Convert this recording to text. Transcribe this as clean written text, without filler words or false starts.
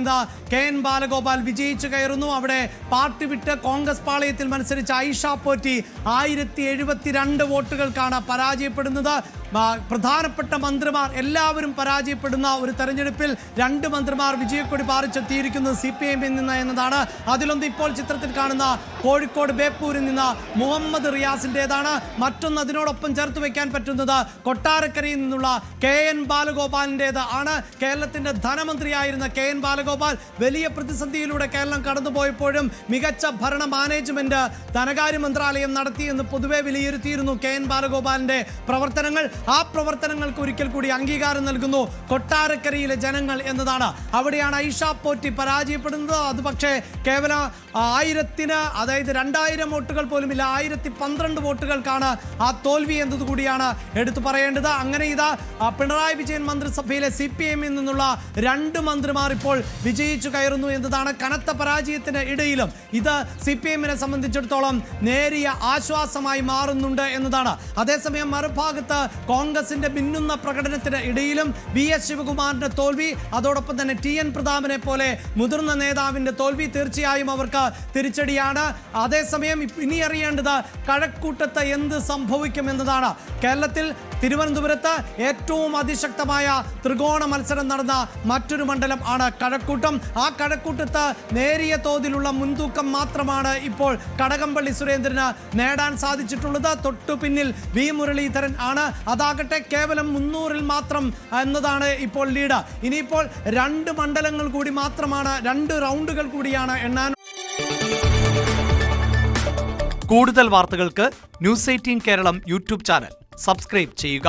നിന്ന് KN ബാലഗോപാൽ വിജയിച്ചു കയറുന്നു. അവിടെ പാർട്ടി വിട്ട് കോൺഗ്രസ് പാളയത്തിൽ മത്സരിച്ച ഐഷ പോറ്റി 1072 വോട്ടുകൾക്കാണ് പരാജയപ്പെടുന്നത്. പ്രധാനപ്പെട്ട മന്ത്രിമാർ എല്ലാവരും പരാജയപ്പെടുന്ന ഒരു തെരഞ്ഞെടുപ്പിൽ 2 മന്ത്രിമാർ വിജയക്കൊടി പാറിച്ചെത്തിയിരിക്കുന്നത് CPIM-ൽ നിന്ന് എന്നതാണ്. അതിലൊന്ന് ഇപ്പോൾ ചിത്രത്തിൽ കാണുന്ന കോഴിക്കോട് ബേപ്പൂരിൽ നിന്ന് മുഹമ്മദ് റിയാസിൻ്റെതാണ്. മറ്റൊന്ന് അതിനോടൊപ്പം ചേർത്ത് വയ്ക്കാൻ പറ്റുന്നത് കൊട്ടാരക്കരയിൽ നിന്നുള്ള KN ബാലഗോപാലിൻ്റേത് ആണ്. കേരളത്തിൻ്റെ ധനമന്ത്രിയായിരുന്ന KN ബാലഗോപാൽ വലിയ പ്രതിസന്ധിയിലൂടെ കേരളം കടന്നുപോയപ്പോഴും മികച്ച ഭരണ മാനേജ്മെന്റ് ധനകാര്യ മന്ത്രാലയം നടത്തിയെന്ന് പൊതുവെ വിലയിരുത്തിയിരുന്നു KN ബാലഗോപാലിൻ്റെ പ്രവർത്തനങ്ങൾ. ആ പ്രവർത്തനങ്ങൾക്ക് ഒരിക്കൽ കൂടി അംഗീകാരം നൽകുന്നു കൊട്ടാരക്കരയിലെ ജനങ്ങൾ എന്നതാണ്. അവിടെയാണ് ഐഷ പോറ്റി പരാജയപ്പെടുന്നത്. അത് പക്ഷേ കേവലം 1000-ന് അതായത് 2000 വോട്ടുകൾ പോലുമില്ല, 1012 വോട്ടുകൾക്കാണ് ആ തോൽവി എന്നതുകൂടിയാണ് എടുത്തു പറയേണ്ടത്. അങ്ങനെ ഇതാ പിണറായി വിജയൻ മന്ത്രിസഭയിലെ CPIM-ൽ നിന്നുള്ള 2 മന്ത്രിമാർ ഇപ്പോൾ വിജയിച്ചു കയറുന്നു എന്നതാണ്. കനത്ത പരാജയത്തിന് ഇടയിലും ഇത് CPIM-നെ സംബന്ധിച്ചിടത്തോളം നേരിയ ആശ്വാസമായി മാറുന്നുണ്ട് എന്നതാണ്. അതേസമയം മറുഭാഗത്ത് കോൺഗ്രസിന്റെ മിന്നുന്ന പ്രകടനത്തിന് ഇടയിലും VS ശിവകുമാറിന്റെ തോൽവി, അതോടൊപ്പം തന്നെ TN പ്രതാപനെ പോലെ മുതിർന്ന നേതാവിന്റെ തോൽവി തീർച്ചയായും അവർക്ക് തിരിച്ചടിയാണ്. അതേസമയം ഇനി അറിയേണ്ടത് കഴക്കൂട്ടത്ത് എന്ത് സംഭവിക്കും എന്നതാണ്. കേരളത്തിൽ തിരുവനന്തപുരത്ത് ഏറ്റവും അതിശക്തമായ ത്രികോണ മത്സരം നടന്ന മറ്റൊരു മണ്ഡലം ആണ് കഴക്കൂട്ടം. ആ കഴക്കൂട്ടത്ത് നേരിയ തോതിലുള്ള മുൻതൂക്കം മാത്രമാണ് ഇപ്പോൾ കടകംപള്ളി സുരേന്ദ്രന് നേടാൻ സാധിച്ചിട്ടുള്ളത്. തൊട്ടു പിന്നിൽ V മുരളീധരൻ ആണ്. അതാകട്ടെ കേവലം 300-ൽ മാത്രം എന്നതാണ് ഇപ്പോൾ ലീഡ്. ഇനിയിപ്പോൾ 2 മണ്ഡലങ്ങൾ കൂടി മാത്രമാണ്, 2 റൗണ്ടുകൾ കൂടിയാണ് എണ്ണാൻ. കൂടുതൽ വാർത്തകൾക്ക് News 18 കേരളം യൂട്യൂബ് ചാനൽ സബ്സ്ക്രൈബ് ചെയ്യുക.